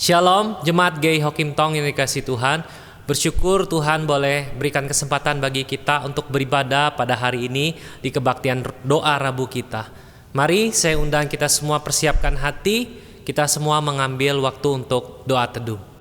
Shalom, Jemaat GEI Ho Kim Tong yang dikasihi Tuhan. Bersyukur Tuhan boleh berikan kesempatan bagi kita untuk beribadah pada hari ini di kebaktian doa Rabu kita. Mari saya undang kita semua persiapkan hati, kita semua mengambil waktu untuk doa teduh.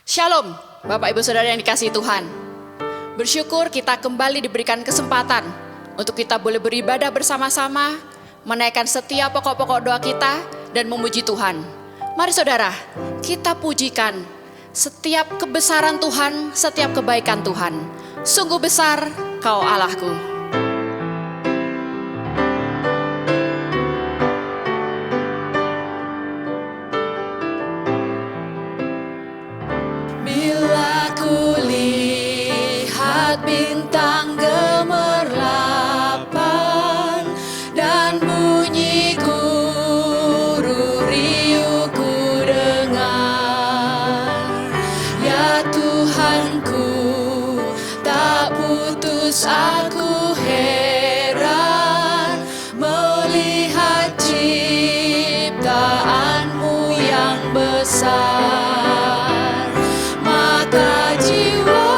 Shalom, Bapak Ibu Saudara yang dikasihi Tuhan. Bersyukur kita kembali diberikan kesempatan untuk kita boleh beribadah bersama-sama, menaikkan setiap pokok-pokok doa kita dan memuji Tuhan. Mari saudara, kita pujikan setiap kebesaran Tuhan, setiap kebaikan Tuhan. Sungguh besar Kau Allahku. Bintang gemerlapan dan bunyi guru riuhku dengar. Ya Tuhanku, tak putus aku heran melihat ciptaanmu yang besar. Maka jiwa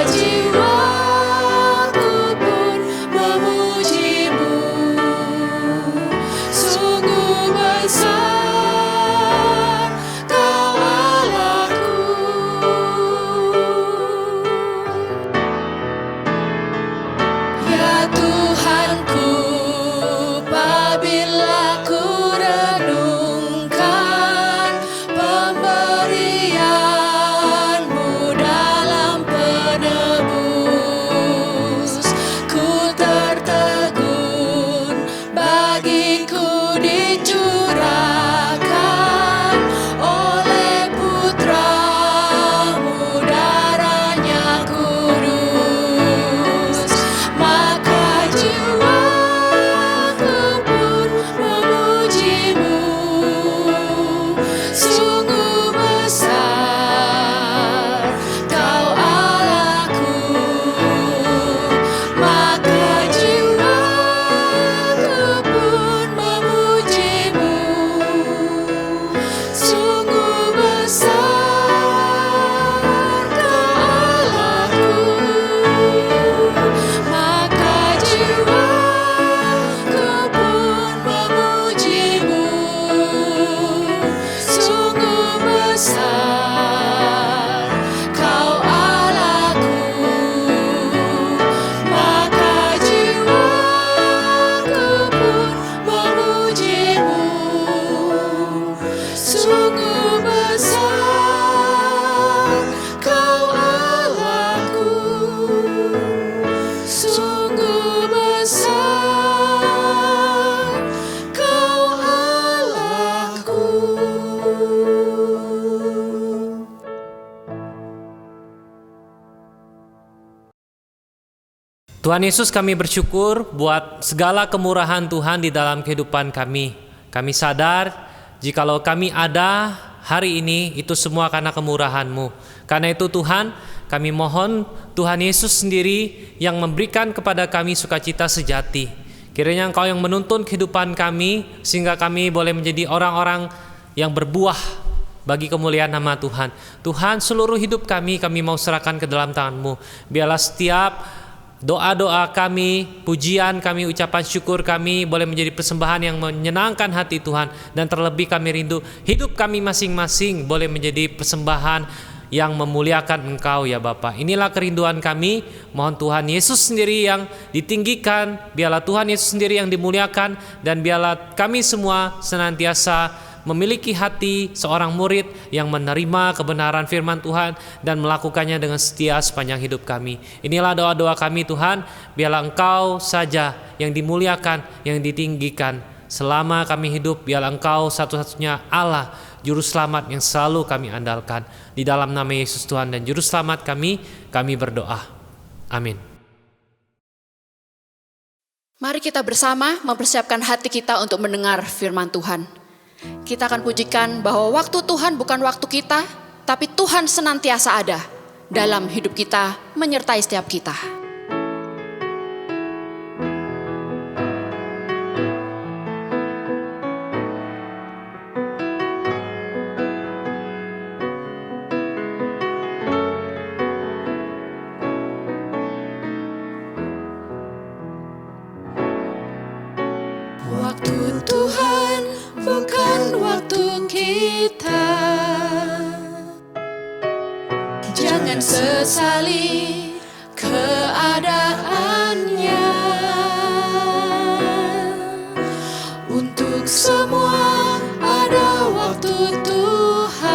jiwaku pun memuji Tuhan Yesus, kami bersyukur buat segala kemurahan Tuhan di dalam kehidupan kami. Kami sadar jikalau kami ada hari ini itu semua karena kemurahan-Mu. Karena itu Tuhan, kami mohon Tuhan Yesus sendiri yang memberikan kepada kami sukacita sejati. Kiranya Engkau yang menuntun kehidupan kami sehingga kami boleh menjadi orang-orang yang berbuah bagi kemuliaan nama Tuhan. Tuhan, seluruh hidup kami mau serahkan ke dalam tangan-Mu. Biarlah setiap doa-doa kami, pujian kami, ucapan syukur kami boleh menjadi persembahan yang menyenangkan hati Tuhan. Dan terlebih kami rindu hidup kami masing-masing boleh menjadi persembahan yang memuliakan Engkau ya Bapa. Inilah kerinduan kami. Mohon Tuhan Yesus sendiri yang ditinggikan, biarlah Tuhan Yesus sendiri yang dimuliakan, dan biarlah kami semua senantiasa memiliki hati seorang murid yang menerima kebenaran firman Tuhan dan melakukannya dengan setia sepanjang hidup kami. Inilah doa-doa kami Tuhan, biarlah Engkau saja yang dimuliakan, yang ditinggikan. Selama kami hidup, biarlah Engkau satu-satunya Allah, Juru Selamat yang selalu kami andalkan. Di dalam nama Yesus Tuhan dan Juru Selamat kami berdoa. Amin. Mari kita bersama mempersiapkan hati kita untuk mendengar firman Tuhan. Kita akan pujikan bahwa waktu Tuhan bukan waktu kita, tapi Tuhan senantiasa ada dalam hidup kita, menyertai setiap kita. Waktu Tuhan bukan waktu kita. Jangan sesali keadaannya. Untuk semua ada waktu Tuhan.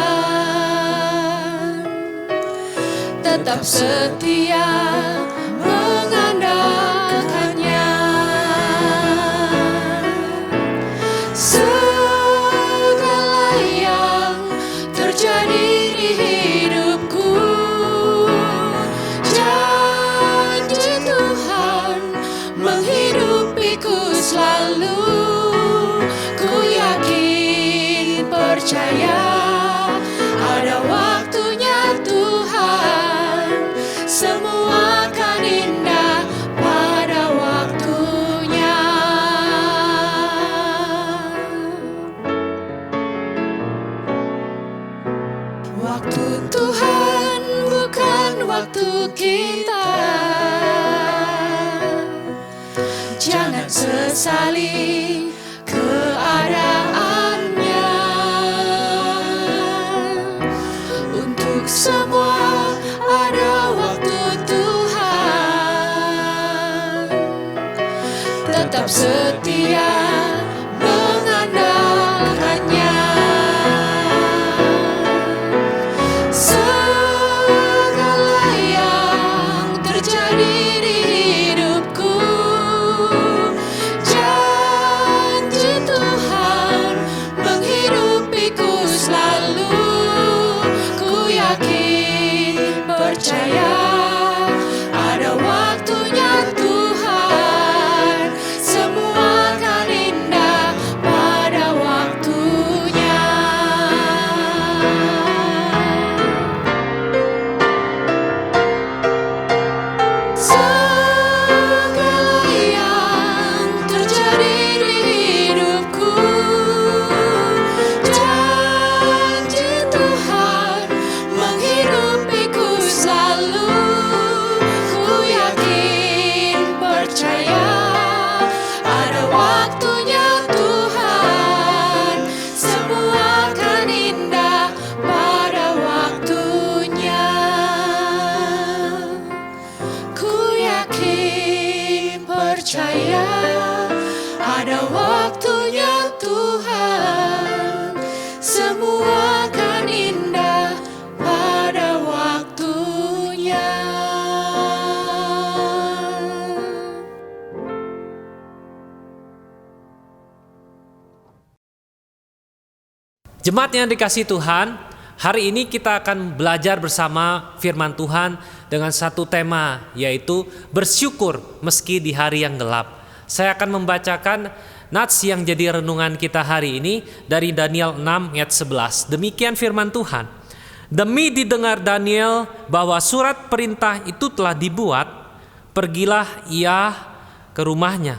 Tetap setia mengandalkannya. Segala yang terjadi di hidupku, janji Tuhan menghidupiku selalu. Ku yakin, percaya ada waktunya Tuhan. Semua akan indah pada waktunya. Waktu Tuhan bukan waktu kita. Jangan sesali keadaannya. Untuk semua ada waktu Tuhan. Tetap setia mengandalkannya. Segala yang terjadi di hidupku, janji Tuhan menghidupiku selalu. Ku yakin, percaya ada waktunya Tuhan. Semua akan indah pada waktunya. Segala yang terjadi di hidupku, janji Tuhan menghidupiku selalu. Ku yakin, percaya ada waktunya Tuhan. Semua akan indah pada waktunya. Ku yakin, percaya ada waktunya Tuhan. Semua akan indah pada waktunya. Jemaat yang dikasihi Tuhan, hari ini kita akan belajar bersama firman Tuhan dengan satu tema, yaitu bersyukur meski di hari yang gelap. Saya akan membacakan nats yang jadi renungan kita hari ini dari Daniel 6 ayat 11. Demikian firman Tuhan. Demi didengar Daniel bahwa surat perintah itu telah dibuat, pergilah ia ke rumahnya.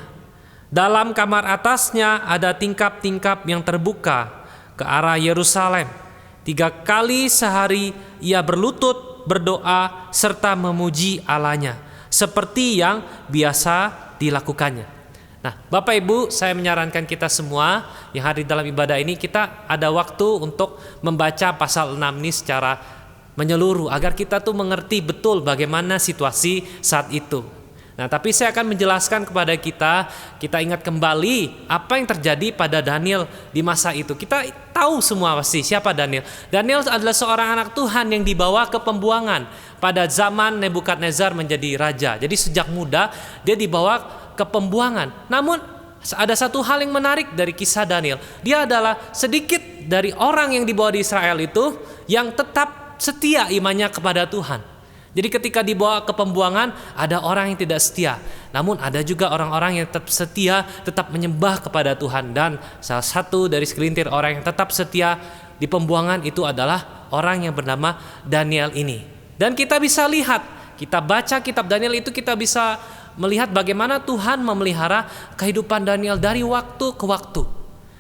Dalam kamar atasnya ada tingkap-tingkap yang terbuka ke arah Yerusalem. 3 kali sehari ia berlutut, berdoa, serta memuji Allahnya, seperti yang biasa dilakukannya. Nah, Bapak Ibu, saya menyarankan kita semua yang hadir dalam ibadah ini, kita ada waktu untuk membaca pasal 6 ini secara menyeluruh, agar kita tuh mengerti betul bagaimana situasi saat itu. Nah, tapi saya akan menjelaskan kepada kita ingat kembali apa yang terjadi pada Daniel di masa itu. Kita tahu semua pasti siapa Daniel. Daniel adalah seorang anak Tuhan yang dibawa ke pembuangan pada zaman Nebukadnezar menjadi raja. Jadi sejak muda dia dibawa ke pembuangan. Namun ada satu hal yang menarik dari kisah Daniel. Dia adalah sedikit dari orang yang dibawa di Israel itu yang tetap setia imannya kepada Tuhan. Jadi ketika dibawa ke pembuangan, ada orang yang tidak setia. Namun ada juga orang-orang yang tetap setia, tetap menyembah kepada Tuhan. Dan salah satu dari segelintir orang yang tetap setia di pembuangan itu adalah orang yang bernama Daniel ini. Dan kita bisa lihat, kita baca kitab Daniel itu, kita bisa melihat bagaimana Tuhan memelihara kehidupan Daniel dari waktu ke waktu.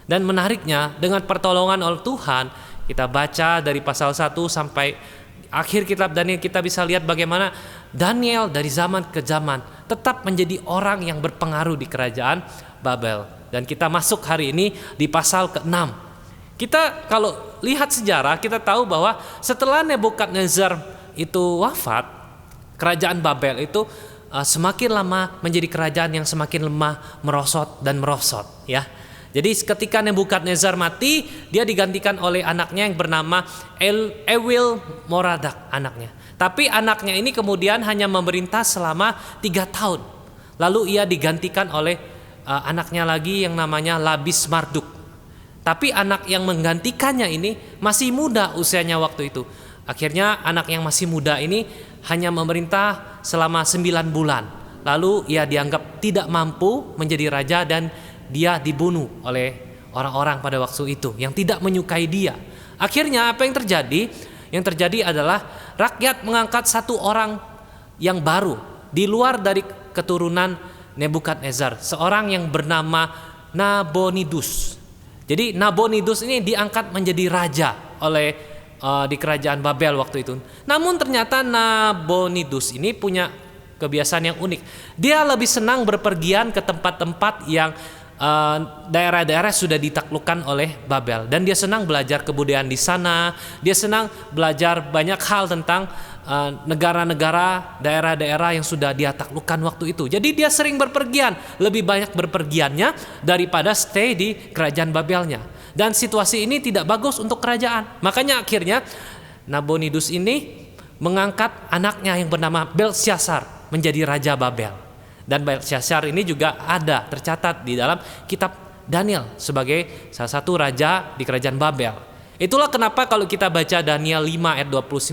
Dan menariknya, dengan pertolongan oleh Tuhan, kita baca dari pasal 1 sampai akhir kitab Daniel, kita bisa lihat bagaimana Daniel dari zaman ke zaman tetap menjadi orang yang berpengaruh di kerajaan Babel. Dan kita masuk hari ini di pasal ke-6. Kita kalau lihat sejarah, kita tahu bahwa setelah Nebukadnezar itu wafat, kerajaan Babel itu semakin lama menjadi kerajaan yang semakin lemah, merosot dan merosot, ya. Jadi ketika Nebukadnezar mati, dia digantikan oleh anaknya yang bernama Ewil Moradak, anaknya. Tapi anaknya ini kemudian hanya memerintah selama 3 tahun. Lalu ia digantikan oleh anaknya lagi yang namanya Labis Marduk. Tapi anak yang menggantikannya ini masih muda usianya waktu itu. Akhirnya anak yang masih muda ini hanya memerintah selama 9 bulan. Lalu ia dianggap tidak mampu menjadi raja dan dia dibunuh oleh orang-orang pada waktu itu yang tidak menyukai dia. Akhirnya apa yang terjadi? Yang terjadi adalah rakyat mengangkat satu orang yang baru di luar dari keturunan Nebukadnezar, seorang yang bernama Nabonidus. Jadi Nabonidus ini diangkat menjadi raja oleh di kerajaan Babel waktu itu. Namun ternyata Nabonidus ini punya kebiasaan yang unik. Dia lebih senang berpergian ke tempat-tempat yang daerah-daerah sudah ditaklukkan oleh Babel, dan dia senang belajar kebudayaan di sana. Dia senang belajar banyak hal tentang negara-negara, daerah-daerah yang sudah dia taklukkan waktu itu. Jadi dia sering berpergian, lebih banyak berpergiannya daripada stay di kerajaan Babelnya. Dan situasi ini tidak bagus untuk kerajaan. Makanya akhirnya Nabonidus ini mengangkat anaknya yang bernama Belsyazar menjadi raja Babel. Dan Belsyazar ini juga ada tercatat di dalam kitab Daniel sebagai salah satu raja di kerajaan Babel. Itulah kenapa kalau kita baca Daniel 5 ayat 29,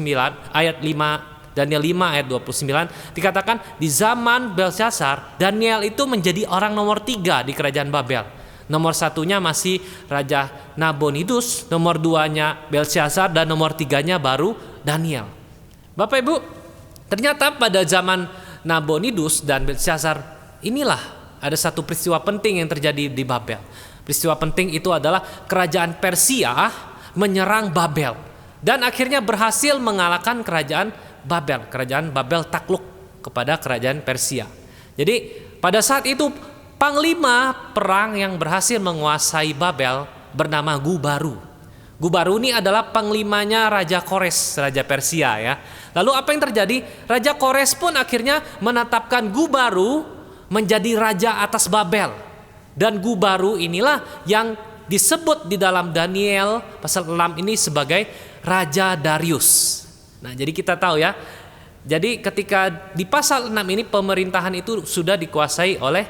Daniel 5 ayat 29 dikatakan di zaman Belsyazar, Daniel itu menjadi orang nomor 3 di kerajaan Babel. Nomor 1-nya masih Raja Nabonidus, nomor 2-nya Belsyazar, dan nomor 3-nya baru Daniel. Bapak Ibu, ternyata pada zaman Nabonidus dan Belsyazar inilah ada satu peristiwa penting yang terjadi di Babel. Peristiwa penting itu adalah kerajaan Persia menyerang Babel dan akhirnya berhasil mengalahkan kerajaan Babel. Kerajaan Babel takluk kepada kerajaan Persia. Jadi pada saat itu panglima perang yang berhasil menguasai Babel bernama Gubaru. Gubaru ini adalah panglimanya Raja Kores, Raja Persia, ya. Lalu apa yang terjadi? Raja Kores pun akhirnya menetapkan Gubaru menjadi raja atas Babel. Dan Gubaru inilah yang disebut di dalam Daniel pasal 6 ini sebagai Raja Darius. Nah, jadi kita tahu ya. Jadi ketika di pasal 6 ini pemerintahan itu sudah dikuasai oleh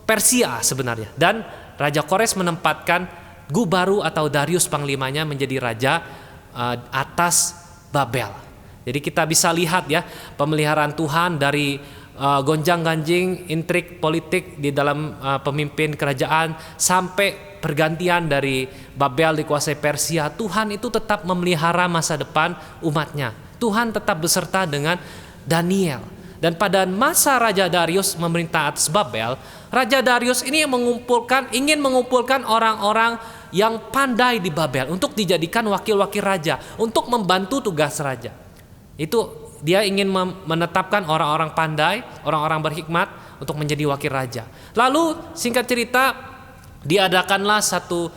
Persia sebenarnya. Dan Raja Kores menempatkan Gubaru atau Darius panglimanya menjadi raja atas Babel. Jadi kita bisa lihat ya pemeliharaan Tuhan dari gonjang-ganjing intrik politik di dalam pemimpin kerajaan sampai pergantian dari Babel dikuasai Persia. Tuhan itu tetap memelihara masa depan umatnya. Tuhan tetap beserta dengan Daniel. Dan pada masa Raja Darius memerintah atas Babel, Raja Darius ini ingin mengumpulkan orang-orang yang pandai di Babel untuk dijadikan wakil-wakil raja, untuk membantu tugas raja. Itu dia ingin menetapkan orang-orang pandai, orang-orang berhikmat untuk menjadi wakil raja. Lalu singkat cerita diadakanlah satu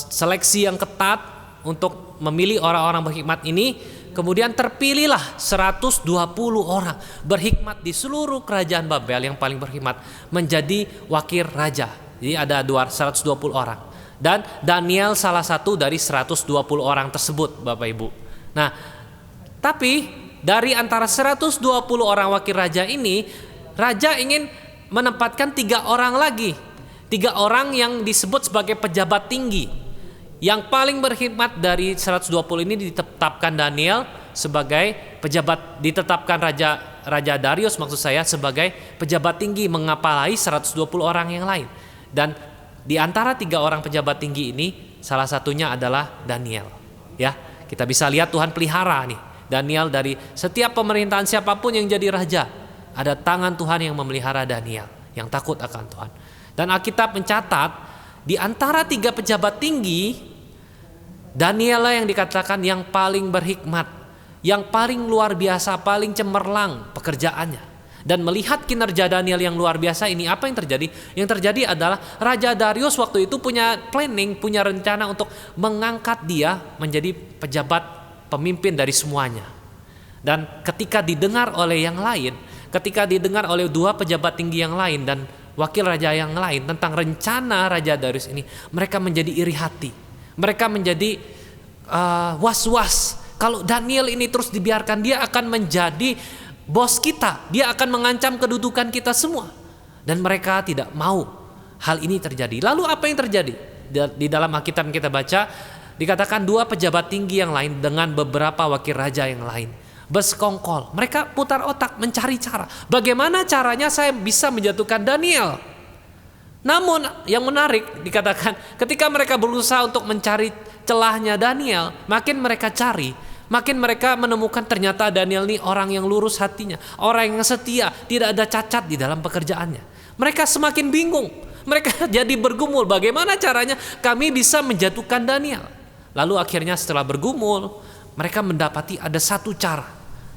seleksi yang ketat untuk memilih orang-orang berhikmat ini. Kemudian terpilihlah 120 orang berhikmat di seluruh kerajaan Babel yang paling berhikmat menjadi wakil raja. Jadi ada 120 orang. Dan Daniel salah satu dari 120 orang tersebut, Bapak Ibu. Nah, tapi dari antara 120 orang wakil raja ini, raja ingin menempatkan 3 orang lagi. 3 orang yang disebut sebagai pejabat tinggi. Yang paling berkhidmat dari 120 ini ditetapkan Daniel sebagai pejabat, ditetapkan Raja Darius maksud saya sebagai pejabat tinggi mengepalai 120 orang yang lain. Dan di antara 3 orang pejabat tinggi ini salah satunya adalah Daniel. Ya, kita bisa lihat Tuhan pelihara nih Daniel dari setiap pemerintahan siapapun yang jadi raja. Ada tangan Tuhan yang memelihara Daniel yang takut akan Tuhan. Dan Alkitab mencatat di antara 3 pejabat tinggi, Daniel yang dikatakan yang paling berhikmat, yang paling luar biasa, paling cemerlang pekerjaannya. Dan melihat kinerja Daniel yang luar biasa ini, apa yang terjadi? Yang terjadi adalah Raja Darius waktu itu punya planning, punya rencana untuk mengangkat dia menjadi pejabat pemimpin dari semuanya. Dan ketika didengar oleh yang lain, ketika didengar oleh 2 pejabat tinggi yang lain dan wakil raja yang lain tentang rencana Raja Darius ini, mereka menjadi iri hati. Mereka menjadi was-was. Kalau Daniel ini terus dibiarkan, dia akan menjadi bos kita. Dia akan mengancam kedudukan kita semua. Dan mereka tidak mau hal ini terjadi. Lalu apa yang terjadi? Di dalam Alkitab yang kita baca, dikatakan 2 pejabat tinggi yang lain dengan beberapa wakil raja yang lain bersekongkol. Mereka putar otak mencari cara. Bagaimana caranya saya bisa menjatuhkan Daniel? Namun yang menarik dikatakan ketika mereka berusaha untuk mencari celahnya Daniel, makin mereka cari, makin mereka menemukan ternyata Daniel ini orang yang lurus hatinya, orang yang setia, tidak ada cacat di dalam pekerjaannya. Mereka semakin bingung. Mereka jadi bergumul bagaimana caranya kami bisa menjatuhkan Daniel. Lalu akhirnya setelah bergumul, mereka mendapati ada satu cara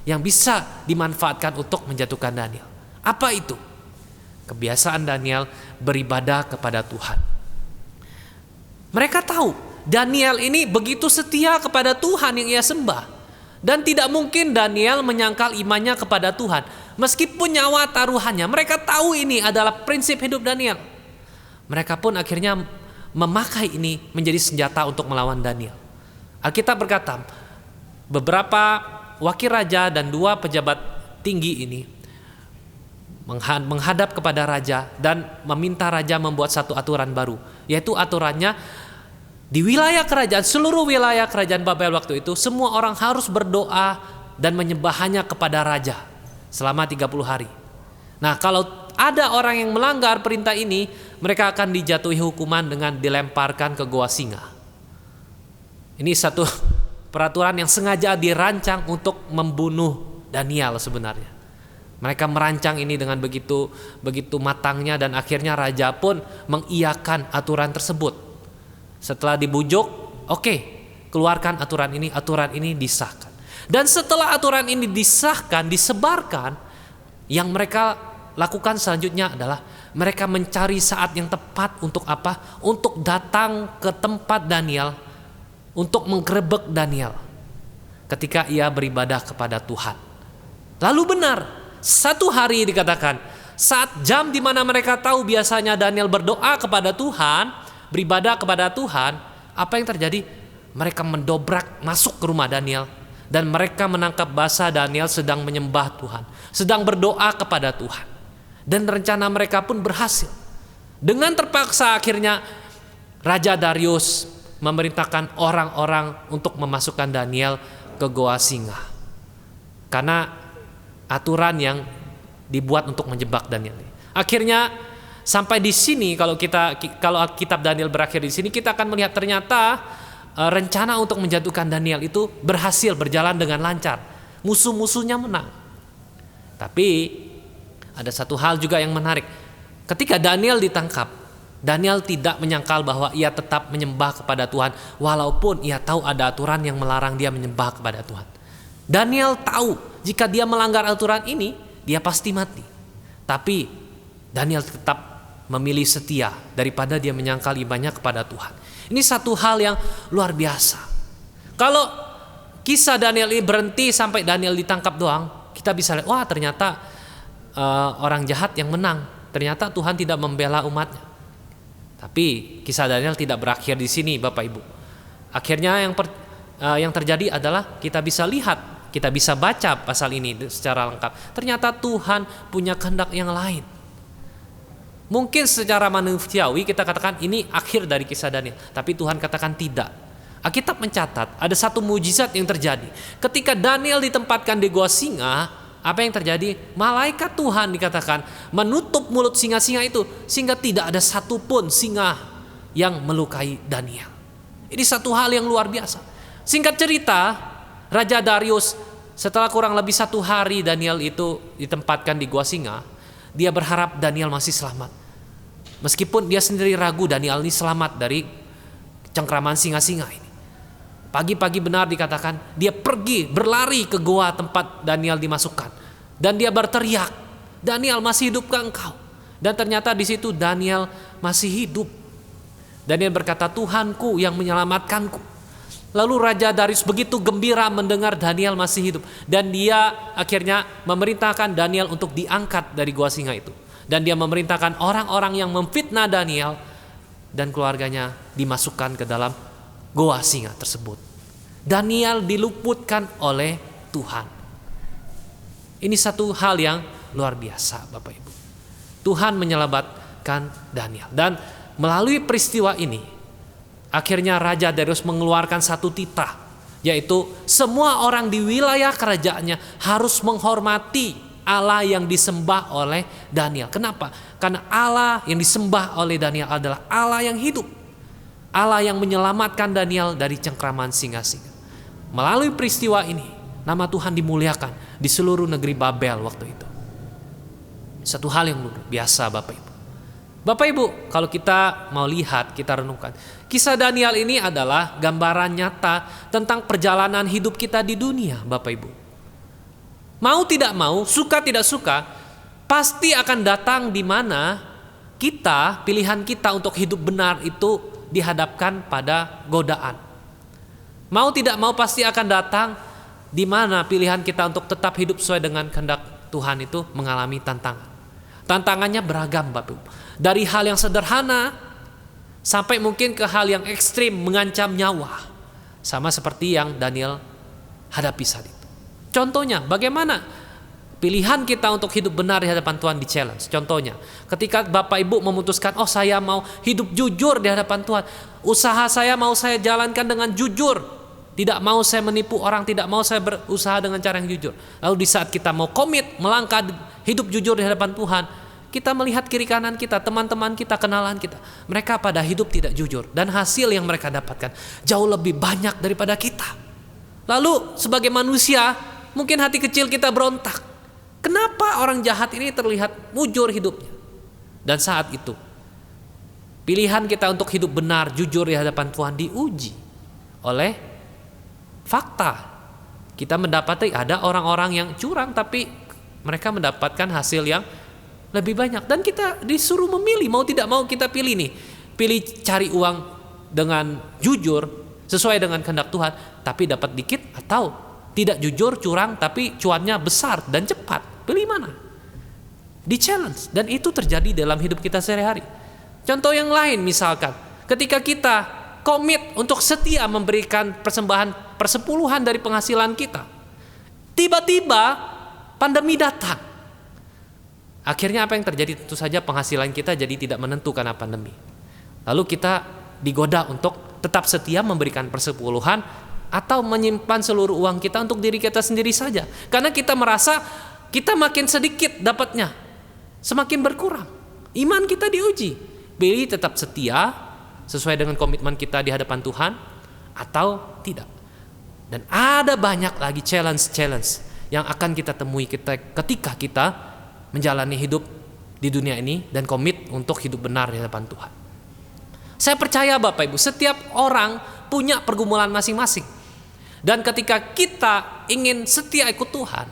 yang bisa dimanfaatkan untuk menjatuhkan Daniel. Apa itu? Kebiasaan Daniel beribadah kepada Tuhan. Mereka tahu Daniel ini begitu setia kepada Tuhan yang ia sembah. Dan tidak mungkin Daniel menyangkal imannya kepada Tuhan. Meskipun nyawa taruhannya, mereka tahu ini adalah prinsip hidup Daniel. Mereka pun akhirnya memakai ini menjadi senjata untuk melawan Daniel. Alkitab berkata, beberapa wakil raja dan 2 pejabat tinggi ini menghadap kepada raja dan meminta raja membuat satu aturan baru, yaitu aturannya di wilayah kerajaan, seluruh wilayah kerajaan Babel waktu itu semua orang harus berdoa dan menyembah hanya kepada raja selama 30 hari. Nah, kalau ada orang yang melanggar perintah ini, mereka akan dijatuhi hukuman dengan dilemparkan ke goa singa. Ini satu peraturan yang sengaja dirancang untuk membunuh Daniel sebenarnya. Mereka merancang ini dengan begitu matangnya dan akhirnya raja pun mengiyakan aturan tersebut. Setelah dibujuk, oke, keluarkan aturan ini disahkan. Dan setelah aturan ini disahkan, disebarkan, yang mereka lakukan selanjutnya adalah mereka mencari saat yang tepat untuk apa? Untuk datang ke tempat Daniel, untuk menggerebek Daniel ketika ia beribadah kepada Tuhan. Lalu benar, satu hari dikatakan saat jam di mana mereka tahu biasanya Daniel berdoa kepada Tuhan, beribadah kepada Tuhan, apa yang terjadi? Mereka mendobrak masuk ke rumah Daniel dan mereka menangkap basah Daniel sedang menyembah Tuhan, sedang berdoa kepada Tuhan. Dan rencana mereka pun berhasil. Dengan terpaksa akhirnya Raja Darius memerintahkan orang-orang untuk memasukkan Daniel ke goa singa. karena aturan yang dibuat untuk menjebak Daniel. Akhirnya sampai di sini kalau kitab Daniel berakhir di sini, kita akan melihat ternyata rencana untuk menjatuhkan Daniel itu berhasil berjalan dengan lancar. Musuh-musuhnya menang. Tapi ada satu hal juga yang menarik. Ketika Daniel ditangkap, Daniel tidak menyangkal bahwa ia tetap menyembah kepada Tuhan walaupun ia tahu ada aturan yang melarang dia menyembah kepada Tuhan. Daniel tahu jika dia melanggar aturan ini, dia pasti mati. Tapi Daniel tetap memilih setia daripada dia menyangkal ibadahnya kepada Tuhan. Ini satu hal yang luar biasa. Kalau kisah Daniel ini berhenti sampai Daniel ditangkap doang, kita bisa lihat, wah ternyata orang jahat yang menang. Ternyata Tuhan tidak membela umatnya. Tapi kisah Daniel tidak berakhir di sini, Bapak Ibu. Akhirnya yang terjadi adalah kita bisa lihat, kita bisa baca pasal ini secara lengkap. Ternyata Tuhan punya kehendak yang lain. Mungkin secara manusiawi kita katakan ini akhir dari kisah Daniel, tapi Tuhan katakan tidak. Alkitab mencatat ada satu mujizat yang terjadi. Ketika Daniel ditempatkan di gua singa, apa yang terjadi? Malaikat Tuhan dikatakan menutup mulut singa-singa itu sehingga tidak ada satupun singa yang melukai Daniel. Ini satu hal yang luar biasa. Singkat cerita, Raja Darius setelah kurang lebih 1 hari Daniel itu ditempatkan di gua singa, dia berharap Daniel masih selamat. Meskipun dia sendiri ragu Daniel ini selamat dari cengkraman singa-singa ini. Pagi-pagi benar dikatakan dia pergi berlari ke gua tempat Daniel dimasukkan, dan dia berteriak, Daniel masih hidupkah engkau? Dan ternyata di situ Daniel masih hidup. Daniel berkata, Tuhanku yang menyelamatkanku. Lalu Raja Darius begitu gembira mendengar Daniel masih hidup, dan dia akhirnya memerintahkan Daniel untuk diangkat dari gua singa itu. Dan dia memerintahkan orang-orang yang memfitnah Daniel dan keluarganya dimasukkan ke dalam gua singa tersebut. Daniel diluputkan oleh Tuhan. Ini satu hal yang luar biasa, Bapak Ibu. Tuhan menyelamatkan Daniel, dan melalui peristiwa ini akhirnya Raja Darius mengeluarkan satu titah, yaitu semua orang di wilayah kerajaannya harus menghormati Allah yang disembah oleh Daniel. Kenapa? Karena Allah yang disembah oleh Daniel adalah Allah yang hidup, Allah yang menyelamatkan Daniel dari cengkraman singa-singa. Melalui peristiwa ini, nama Tuhan dimuliakan di seluruh negeri Babel waktu itu. Satu hal yang luar biasa, Bapak Ibu. Bapak Ibu, kalau kita mau lihat, kita renungkan, kisah Daniel ini adalah gambaran nyata tentang perjalanan hidup kita di dunia, Bapak Ibu. Mau tidak mau, suka tidak suka, pasti akan datang di mana kita, pilihan kita untuk hidup benar itu dihadapkan pada godaan. Mau tidak mau pasti akan datang di mana pilihan kita untuk tetap hidup sesuai dengan kehendak Tuhan itu mengalami tantangan. Tantangannya beragam, Bapak Ibu. Dari hal yang sederhana sampai mungkin ke hal yang ekstrim mengancam nyawa. Sama seperti yang Daniel hadapi saat itu. Contohnya, bagaimana pilihan kita untuk hidup benar di hadapan Tuhan di-challenge. Contohnya, ketika Bapak Ibu memutuskan, oh saya mau hidup jujur di hadapan Tuhan. Usaha saya mau saya jalankan dengan jujur. Tidak mau saya menipu orang, tidak mau saya berusaha dengan cara yang jujur. Lalu di saat kita mau komit, melangkah hidup jujur di hadapan Tuhan, kita melihat kiri kanan kita, teman-teman kita, kenalan kita. Mereka pada hidup tidak jujur. Dan hasil yang mereka dapatkan jauh lebih banyak daripada kita. Lalu sebagai manusia, mungkin hati kecil kita berontak. Kenapa orang jahat ini terlihat mujur hidupnya? Dan saat itu, pilihan kita untuk hidup benar, jujur di hadapan Tuhan diuji oleh fakta. Kita mendapati ada orang-orang yang curang, tapi mereka mendapatkan hasil yang lebih banyak. Dan kita disuruh memilih, mau tidak mau kita pilih nih. Pilih cari uang dengan jujur, sesuai dengan kehendak Tuhan, tapi dapat dikit, atau tidak jujur, curang, tapi cuannya besar dan cepat. Pilih mana? Di-challenge. Dan itu terjadi dalam hidup kita sehari-hari. Contoh yang lain misalkan, ketika kita komit untuk setia memberikan persembahan persepuluhan dari penghasilan kita, tiba-tiba pandemi datang. Akhirnya apa yang terjadi? Tentu saja penghasilan kita jadi tidak menentu karena pandemi. Lalu kita digoda untuk tetap setia memberikan persepuluhan, atau menyimpan seluruh uang kita untuk diri kita sendiri saja. Karena kita merasa kita makin sedikit dapatnya, semakin berkurang. Iman kita diuji. Pilih tetap setia sesuai dengan komitmen kita di hadapan Tuhan atau tidak. Dan ada banyak lagi challenge yang akan kita temui ketika kita menjalani hidup di dunia ini dan komit untuk hidup benar di hadapan Tuhan. Saya percaya Bapak Ibu, setiap orang punya pergumulan masing-masing. Dan ketika kita ingin setia ikut Tuhan,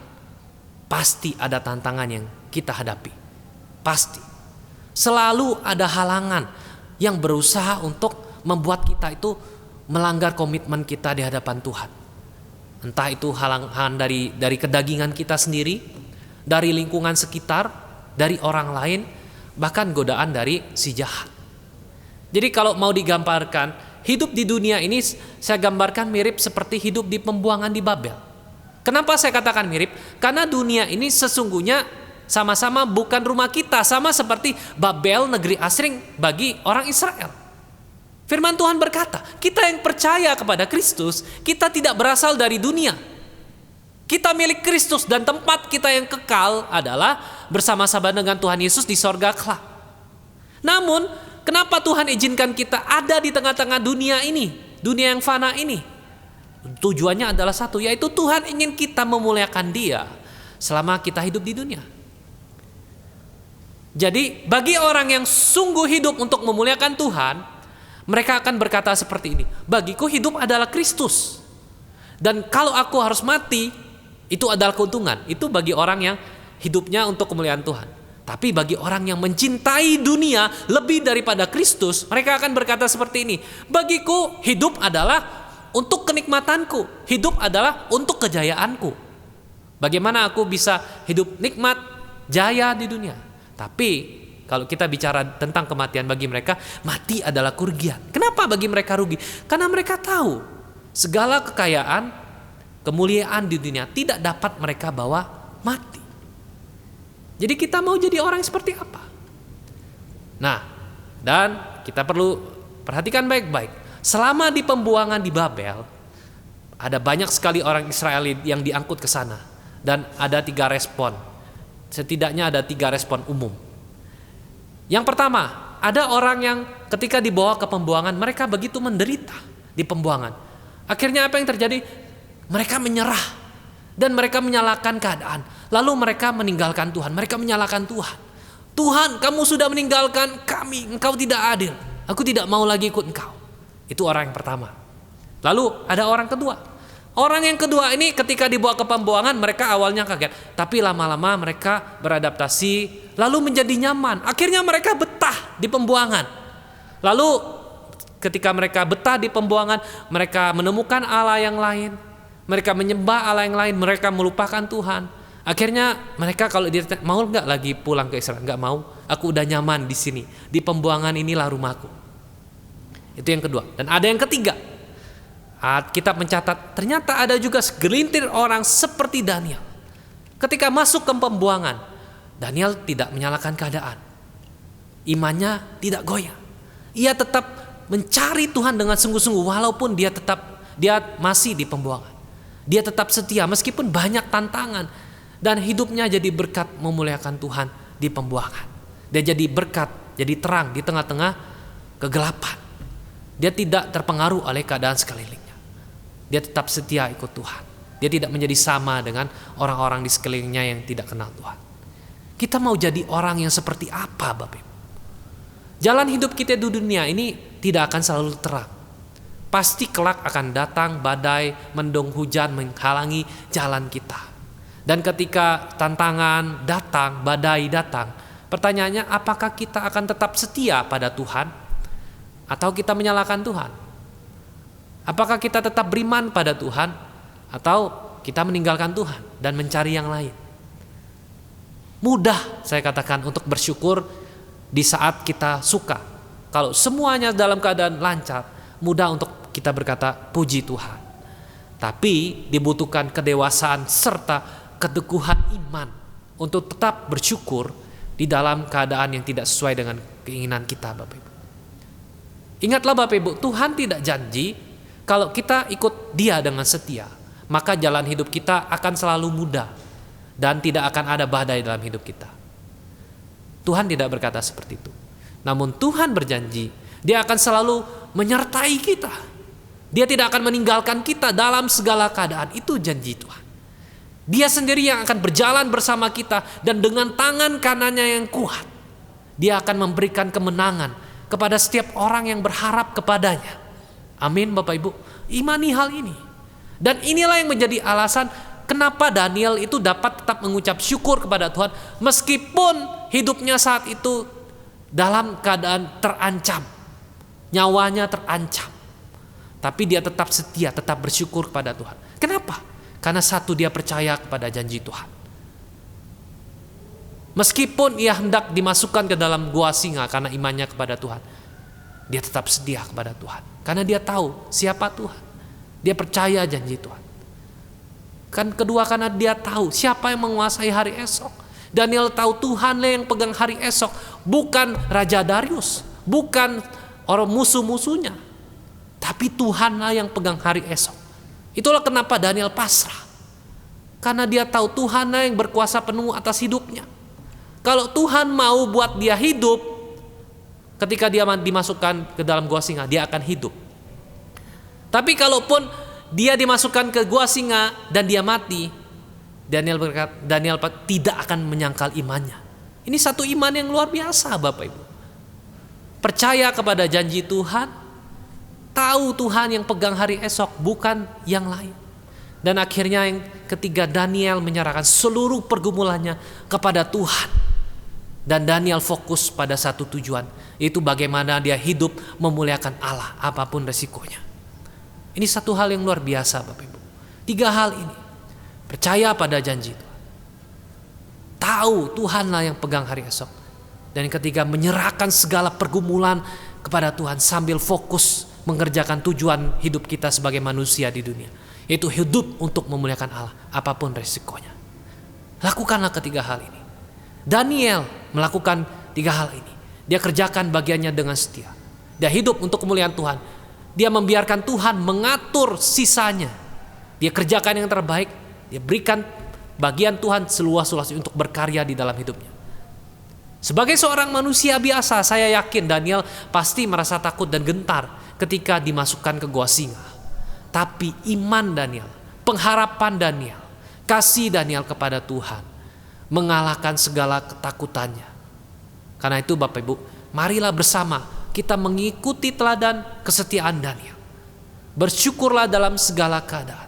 pasti ada tantangan yang kita hadapi. Pasti. Selalu ada halangan yang berusaha untuk membuat kita itu melanggar komitmen kita di hadapan Tuhan. Entah itu halangan dari kedagingan kita sendiri, dari lingkungan sekitar, dari orang lain, bahkan godaan dari si jahat. Jadi kalau mau digambarkan, hidup di dunia ini saya gambarkan mirip seperti hidup di pembuangan di Babel. Kenapa saya katakan mirip? Karena dunia ini sesungguhnya sama-sama bukan rumah kita, sama seperti Babel, negeri asing bagi orang Israel. Firman Tuhan berkata, kita yang percaya kepada Kristus, kita tidak berasal dari dunia. Kita milik Kristus dan tempat kita yang kekal adalah bersama-sama dengan Tuhan Yesus di sorga kelak. Namun, kenapa Tuhan izinkan kita ada di tengah-tengah dunia ini, dunia yang fana ini? Tujuannya adalah satu, yaitu Tuhan ingin kita memuliakan Dia selama kita hidup di dunia. Jadi, bagi orang yang sungguh hidup untuk memuliakan Tuhan, mereka akan berkata seperti ini, bagiku hidup adalah Kristus. Dan kalau aku harus mati, itu adalah keuntungan. Itu bagi orang yang hidupnya untuk kemuliaan Tuhan. Tapi bagi orang yang mencintai dunia lebih daripada Kristus, mereka akan berkata seperti ini, bagiku hidup adalah untuk kenikmatanku, hidup adalah untuk kejayaanku. Bagaimana aku bisa hidup nikmat, jaya di dunia? Tapi kalau kita bicara tentang kematian bagi mereka, mati adalah kerugian. Kenapa bagi mereka rugi? Karena mereka tahu segala kekayaan, kemuliaan di dunia tidak dapat mereka bawa mati. Jadi kita mau jadi orang seperti apa? Nah, dan kita perlu perhatikan baik-baik. Selama di pembuangan di Babel, ada banyak sekali orang Israel yang diangkut ke sana. Dan ada 3 respon. Setidaknya ada 3 respon umum. Yang pertama, ada orang yang ketika dibawa ke pembuangan, mereka begitu menderita di pembuangan. Akhirnya apa yang terjadi? Mereka menyerah dan mereka menyalahkan keadaan. Lalu mereka meninggalkan Tuhan, mereka menyalahkan Tuhan. Tuhan, kamu sudah meninggalkan kami, engkau tidak adil. Aku tidak mau lagi ikut engkau. Itu orang yang pertama. Lalu ada orang kedua. Orang yang kedua ini ketika dibawa ke pembuangan, mereka awalnya kaget. Tapi lama-lama mereka beradaptasi, lalu menjadi nyaman. Akhirnya mereka betah di pembuangan. Lalu ketika mereka betah di pembuangan, mereka menemukan Allah yang lain. Mereka menyembah Allah yang lain, mereka melupakan Tuhan. Akhirnya mereka kalau ditanya, mau nggak lagi pulang ke Israel? Nggak mau, aku udah nyaman di sini. Di pembuangan inilah rumahku. Itu yang kedua. Dan ada yang ketiga. Kitab mencatat ternyata ada juga segelintir orang seperti Daniel. Ketika masuk ke pembuangan, Daniel tidak menyalahkan keadaan. Imannya tidak goyah. Ia tetap mencari Tuhan dengan sungguh-sungguh walaupun dia masih di pembuangan. Dia tetap setia meskipun banyak tantangan dan hidupnya jadi berkat memuliakan Tuhan di pembuangan. Dia jadi berkat, jadi terang di tengah-tengah kegelapan. Dia tidak terpengaruh oleh keadaan sekelilingnya. Dia tetap setia ikut Tuhan. Dia tidak menjadi sama dengan orang-orang di sekelilingnya yang tidak kenal Tuhan. Kita mau jadi orang yang seperti apa, Bapak Ibu? Jalan hidup kita di dunia ini tidak akan selalu terang. Pasti kelak akan datang badai, mendung, hujan menghalangi jalan kita. Dan ketika tantangan datang, badai datang, pertanyaannya apakah kita akan tetap setia pada Tuhan atau kita menyalahkan Tuhan? Apakah kita tetap beriman pada Tuhan atau kita meninggalkan Tuhan dan mencari yang lain? Mudah saya katakan untuk bersyukur di saat kita suka. Kalau semuanya dalam keadaan lancar, mudah untuk kita berkata puji Tuhan. Tapi dibutuhkan kedewasaan serta keteguhan iman untuk tetap bersyukur di dalam keadaan yang tidak sesuai dengan keinginan kita, Bapak Ibu. Ingatlah Bapak Ibu, Tuhan tidak janji Kalau kita ikut Dia dengan setia, maka jalan hidup kita akan selalu mudah dan tidak akan ada badai dalam hidup kita. Tuhan tidak berkata seperti itu. Namun Tuhan berjanji, Dia akan selalu menyertai kita. Dia tidak akan meninggalkan kita dalam segala keadaan. Itu janji Tuhan. Dia sendiri yang akan berjalan bersama kita, dan dengan tangan kanannya yang kuat, Dia akan memberikan kemenangan kepada setiap orang yang berharap kepadanya. Amin Bapak Ibu. Imani hal ini. Dan inilah yang menjadi alasan kenapa Daniel itu dapat tetap mengucap syukur kepada Tuhan meskipun hidupnya saat itu dalam keadaan terancam, nyawanya terancam. Tapi dia tetap setia, tetap bersyukur kepada Tuhan. Kenapa? Karena satu, dia percaya kepada janji Tuhan. Meskipun ia hendak dimasukkan ke dalam gua singa karena imannya kepada Tuhan, dia tetap setia kepada Tuhan. Karena dia tahu siapa Tuhan. Dia percaya janji Tuhan. Kan kedua, karena dia tahu siapa yang menguasai hari esok. Daniel tahu Tuhanlah yang pegang hari esok, bukan Raja Darius, bukan orang musuh-musuhnya, tapi Tuhanlah yang pegang hari esok. Itulah kenapa Daniel pasrah, karena dia tahu Tuhanlah yang berkuasa penuh atas hidupnya. Kalau Tuhan mau buat dia hidup, ketika dia dimasukkan ke dalam gua singa, dia akan hidup. Tapi kalaupun dia dimasukkan ke gua singa dan dia mati, Daniel tidak akan menyangkal imannya. Ini satu iman yang luar biasa Bapak Ibu. Percaya kepada janji Tuhan, tahu Tuhan yang pegang hari esok, bukan yang lain. Dan akhirnya yang ketiga, Daniel menyerahkan seluruh pergumulannya kepada Tuhan. Dan Daniel fokus pada satu tujuan, yaitu bagaimana dia hidup memuliakan Allah apapun resikonya. Ini satu hal yang luar biasa Bapak Ibu. Tiga hal ini. Percaya pada janji Tuhan, tahu Tuhanlah yang pegang hari esok, dan yang ketiga, menyerahkan segala pergumulan kepada Tuhan sambil fokus mengerjakan tujuan hidup kita sebagai manusia di dunia, yaitu hidup untuk memuliakan Allah apapun resikonya. Lakukanlah ketiga hal ini. Daniel melakukan tiga hal ini. Dia kerjakan bagiannya dengan setia. Dia hidup untuk kemuliaan Tuhan. Dia membiarkan Tuhan mengatur sisanya. Dia kerjakan yang terbaik. Dia berikan bagian Tuhan seluas-luasnya untuk berkarya di dalam hidupnya. Sebagai seorang manusia biasa, saya yakin Daniel pasti merasa takut dan gentar ketika dimasukkan ke gua singa. Tapi iman Daniel, pengharapan Daniel, kasih Daniel kepada Tuhan mengalahkan segala ketakutannya. Karena itu Bapak Ibu, marilah bersama kita mengikuti teladan kesetiaan Daniel. Bersyukurlah dalam segala keadaan.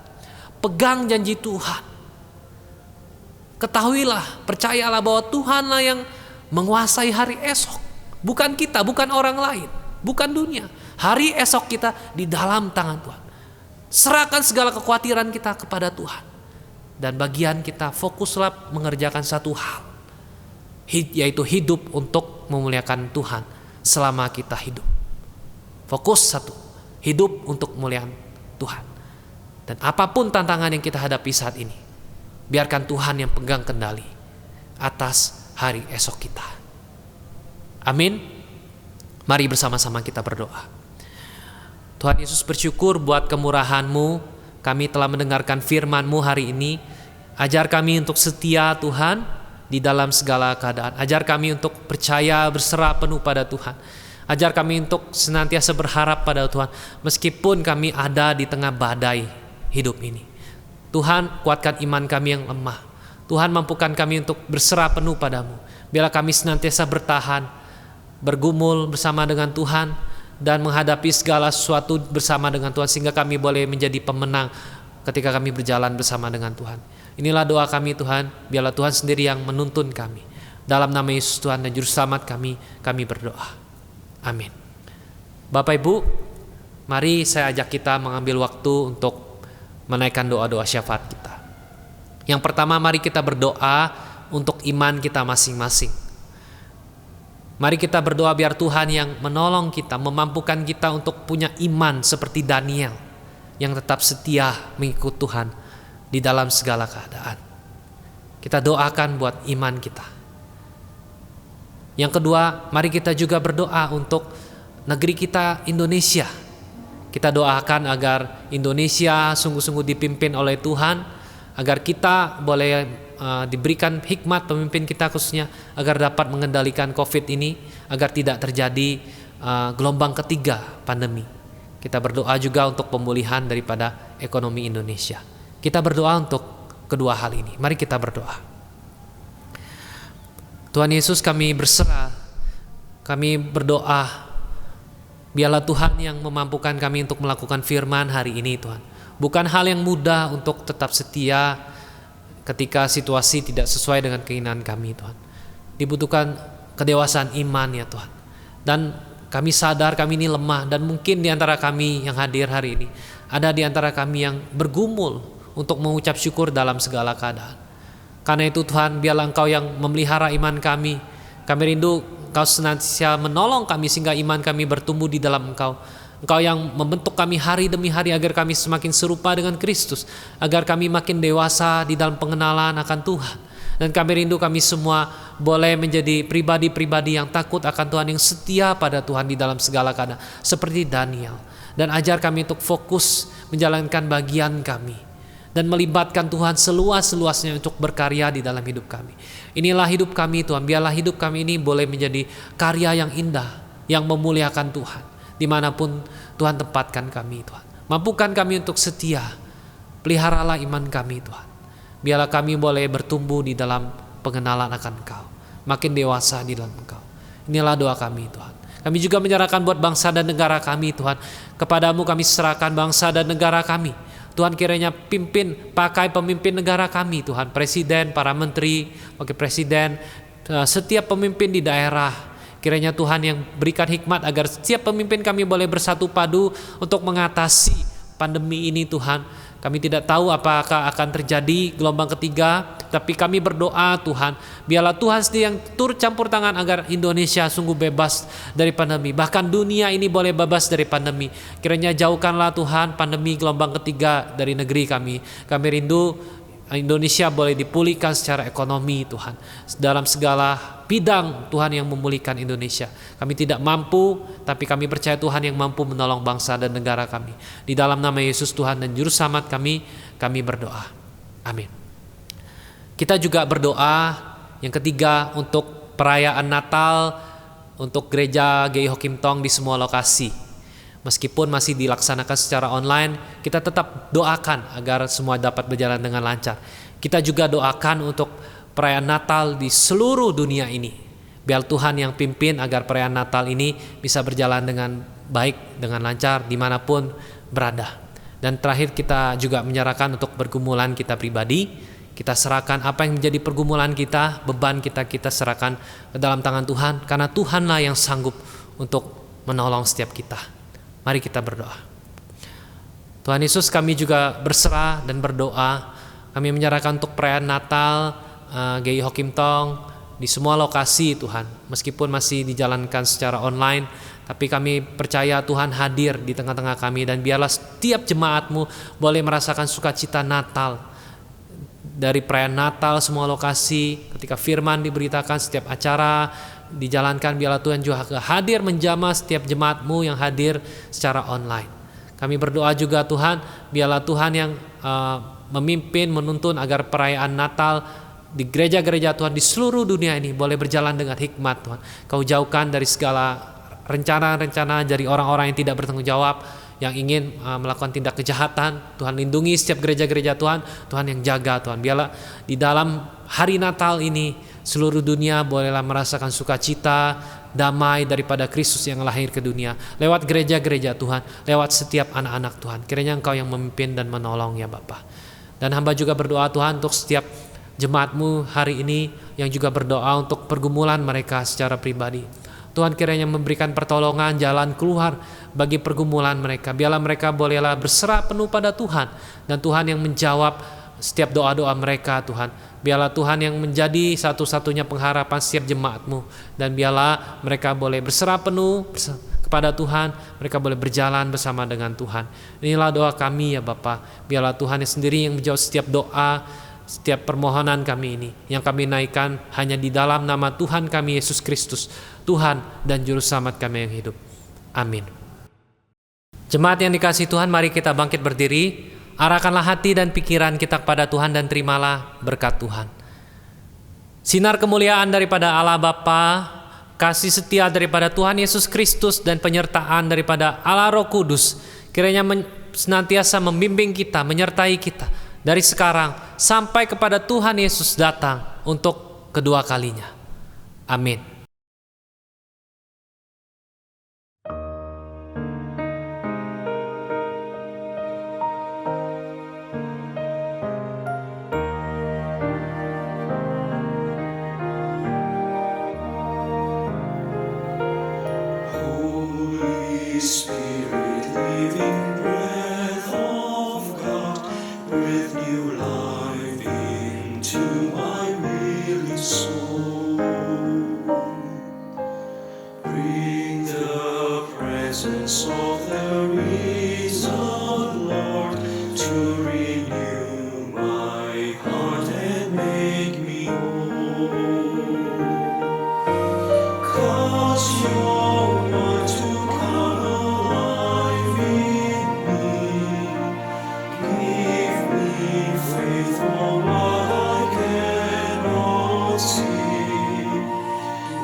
Pegang janji Tuhan. Ketahuilah, percayalah bahwa Tuhanlah yang menguasai hari esok. Bukan kita, bukan orang lain, bukan dunia. Hari esok kita di dalam tangan Tuhan. Serahkan segala kekhawatiran kita kepada Tuhan. Dan bagian kita fokuslah mengerjakan satu hal, yaitu hidup untuk memuliakan Tuhan selama kita hidup. Fokus satu, hidup untuk memuliakan Tuhan. Dan apapun tantangan yang kita hadapi saat ini, biarkan Tuhan yang pegang kendali atas hari esok kita. Amin. Mari bersama-sama kita berdoa. Tuhan Yesus, bersyukur buat kemurahan-Mu. Kami telah mendengarkan firman-Mu hari ini. Ajar kami untuk setia Tuhan di dalam segala keadaan. Ajar kami untuk percaya, berserah penuh pada Tuhan. Ajar kami untuk senantiasa berharap pada Tuhan meskipun kami ada di tengah badai hidup ini. Tuhan, kuatkan iman kami yang lemah. Tuhan, mampukan kami untuk berserah penuh padamu. Biarlah kami senantiasa bertahan, bergumul bersama dengan Tuhan, dan menghadapi segala sesuatu bersama dengan Tuhan, sehingga kami boleh menjadi pemenang ketika kami berjalan bersama dengan Tuhan. Inilah doa kami Tuhan, biarlah Tuhan sendiri yang menuntun kami. Dalam nama Yesus Tuhan dan Juru Selamat kami berdoa. Amin. Bapak Ibu, mari saya ajak kita mengambil waktu untuk menaikkan doa-doa syafaat kita. Yang pertama, mari kita berdoa untuk iman kita masing-masing. Mari kita berdoa biar Tuhan yang menolong kita, memampukan kita untuk punya iman seperti Daniel yang tetap setia mengikut Tuhan di dalam segala keadaan. Kita doakan buat iman kita. Yang kedua, mari kita juga berdoa untuk negeri kita Indonesia. Kita doakan agar Indonesia sungguh-sungguh dipimpin oleh Tuhan, agar kita boleh diberikan hikmat pemimpin kita khususnya, agar dapat mengendalikan COVID ini, agar tidak terjadi gelombang ketiga pandemi. Kita berdoa juga untuk pemulihan daripada ekonomi Indonesia. Kita berdoa untuk kedua hal ini. Mari kita berdoa. Tuhan Yesus, kami berserah, kami berdoa, biarlah Tuhan yang memampukan kami untuk melakukan firman hari ini Tuhan. Bukan hal yang mudah untuk tetap setia ketika situasi tidak sesuai dengan keinginan kami Tuhan. Dibutuhkan kedewasaan iman ya Tuhan. Dan kami sadar kami ini lemah, dan mungkin di antara kami yang hadir hari ini ada di antara kami yang bergumul untuk mengucap syukur dalam segala keadaan. Karena itu Tuhan, biarlah Engkau yang memelihara iman kami. Kami rindu Engkau senantiasa menolong kami sehingga iman kami bertumbuh di dalam Engkau. Engkau yang membentuk kami hari demi hari agar kami semakin serupa dengan Kristus, agar kami makin dewasa di dalam pengenalan akan Tuhan. Dan kami rindu kami semua boleh menjadi pribadi-pribadi yang takut akan Tuhan, yang setia pada Tuhan di dalam segala keadaan, seperti Daniel. Dan ajar kami untuk fokus menjalankan bagian kami dan melibatkan Tuhan seluas-luasnya untuk berkarya di dalam hidup kami. Inilah hidup kami Tuhan, biarlah hidup kami ini boleh menjadi karya yang indah, yang memuliakan Tuhan dimanapun Tuhan tempatkan kami Tuhan. Mampukan kami untuk setia, peliharalah iman kami Tuhan. Biarlah kami boleh bertumbuh di dalam pengenalan akan Engkau, makin dewasa di dalam Engkau. Inilah doa kami Tuhan. Kami juga menyerahkan buat bangsa dan negara kami Tuhan. Kepadamu kami serahkan bangsa dan negara kami. Tuhan kiranya pimpin, pakai pemimpin negara kami Tuhan. Presiden, para menteri, wakil presiden, setiap pemimpin di daerah. Kiranya Tuhan yang berikan hikmat agar setiap pemimpin kami boleh bersatu padu untuk mengatasi pandemi ini Tuhan. Kami tidak tahu apakah akan terjadi gelombang ketiga, tapi kami berdoa Tuhan, biarlah Tuhan sendiri yang turut campur tangan agar Indonesia sungguh bebas dari pandemi. Bahkan dunia ini boleh bebas dari pandemi. Kiranya jauhkanlah Tuhan pandemi gelombang ketiga dari negeri kami. Kami rindu Indonesia boleh dipulihkan secara ekonomi Tuhan. Dalam segala bidang Tuhan yang memulihkan Indonesia. Kami tidak mampu, tapi kami percaya Tuhan yang mampu menolong bangsa dan negara kami. Di dalam nama Yesus Tuhan dan Juru Selamat kami berdoa. Amin. Kita juga berdoa yang ketiga untuk perayaan Natal untuk gereja GI Ho Kim Tong di semua lokasi. Meskipun masih dilaksanakan secara online, kita tetap doakan agar semua dapat berjalan dengan lancar. Kita juga doakan untuk perayaan Natal di seluruh dunia ini. Biar Tuhan yang pimpin agar perayaan Natal ini bisa berjalan dengan baik, dengan lancar dimanapun berada. Dan terakhir kita juga menyerahkan untuk pergumulan kita pribadi. Kita serahkan apa yang menjadi pergumulan kita, beban kita serahkan ke dalam tangan Tuhan. Karena Tuhanlah yang sanggup untuk menolong setiap kita. Mari kita berdoa. Tuhan Yesus, kami juga berserah dan berdoa. Kami menyerahkan untuk perayaan Natal GI Ho Kim Tong di semua lokasi Tuhan. Meskipun masih dijalankan secara online, tapi kami percaya Tuhan hadir di tengah-tengah kami. Dan biarlah setiap jemaat-Mu boleh merasakan sukacita Natal. Dari perayaan Natal semua lokasi, ketika firman diberitakan, setiap acara dijalankan, biarlah Tuhan juga hadir menjamah setiap jemaat-Mu yang hadir secara online. Kami berdoa juga Tuhan, biarlah Tuhan yang memimpin, menuntun agar perayaan Natal di gereja-gereja Tuhan di seluruh dunia ini boleh berjalan dengan hikmat Tuhan. Kau jauhkan dari segala rencana-rencana dari orang-orang yang tidak bertanggung jawab, yang ingin melakukan tindak kejahatan. Tuhan lindungi setiap gereja-gereja Tuhan, Tuhan yang jaga Tuhan. Biarlah di dalam hari Natal ini seluruh dunia bolehlah merasakan sukacita, damai daripada Kristus yang lahir ke dunia. Lewat gereja-gereja Tuhan, lewat setiap anak-anak Tuhan. Kiranya Engkau yang memimpin dan menolong ya Bapa. Dan hamba juga berdoa Tuhan untuk setiap jemaat-Mu hari ini yang juga berdoa untuk pergumulan mereka secara pribadi. Tuhan kiranya memberikan pertolongan, jalan keluar bagi pergumulan mereka. Biarlah mereka bolehlah berserah penuh pada Tuhan. Dan Tuhan yang menjawab setiap doa-doa mereka Tuhan. Biarlah Tuhan yang menjadi satu-satunya pengharapan setiap jemaat-Mu. Dan biarlah mereka boleh berserah penuh kepada Tuhan. Mereka boleh berjalan bersama dengan Tuhan. Inilah doa kami ya Bapa. Biarlah Tuhan yang sendiri yang menjawab setiap doa, setiap permohonan kami ini, yang kami naikkan hanya di dalam nama Tuhan kami Yesus Kristus, Tuhan dan Juru Selamat kami yang hidup. Amin. Jemaat yang dikasihi Tuhan, mari kita bangkit berdiri. Arahkanlah hati dan pikiran kita kepada Tuhan dan terimalah berkat Tuhan. Sinar kemuliaan daripada Allah Bapa, kasih setia daripada Tuhan Yesus Kristus, dan penyertaan daripada Allah Roh Kudus kiranya senantiasa membimbing kita, menyertai kita dari sekarang sampai kepada Tuhan Yesus datang untuk kedua kalinya. Amin. Spirit, living breath of God, breathe new life into my weary soul. Bring the presence of the risen Lord to renew my heart and make me whole. 'Cause you're one to come alive in me. Give me faith for what I cannot see.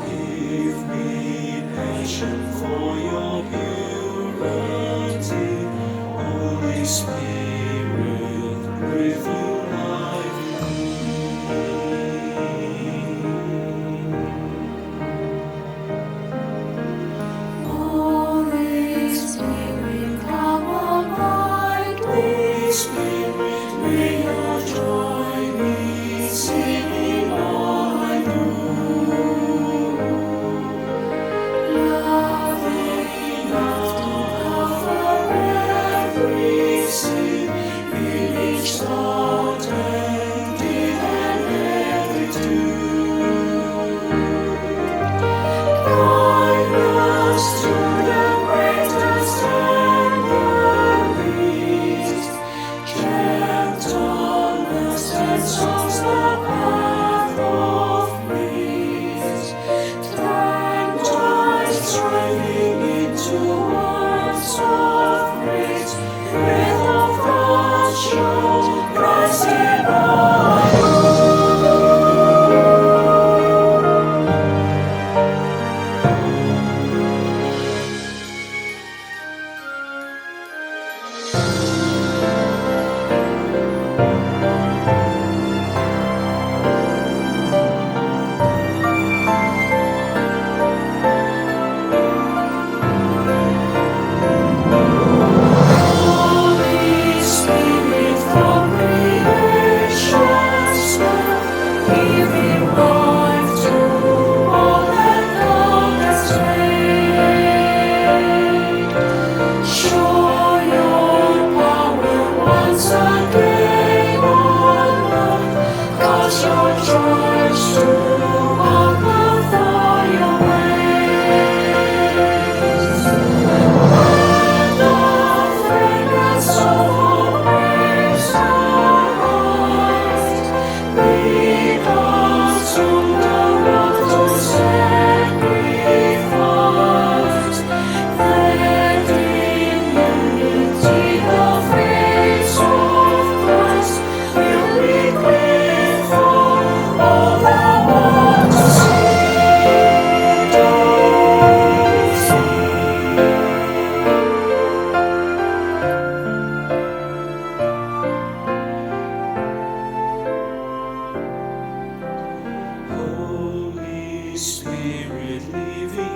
Give me passion for your purity. Holy Spirit, breathe new life in me. Holy Spirit, come abide with me. May your joy be seen in all I do. Love enough to cover every sin, in each thought and deed and every tune. Kindness to the greatest and the least, gentleness that songs the path of peace. Turn joy striving into words of praise, breath of God show Christ in all I do. Holy Spirit from creation's start, giving life to all that thou hast made. Show your power once again on earth, cause your church to walk all your ways. Let the fragrance of your grace arise, lead us on the road to sacrifice, that in unity the face of Christ will be clear for all the world to see. Holy Spirit, living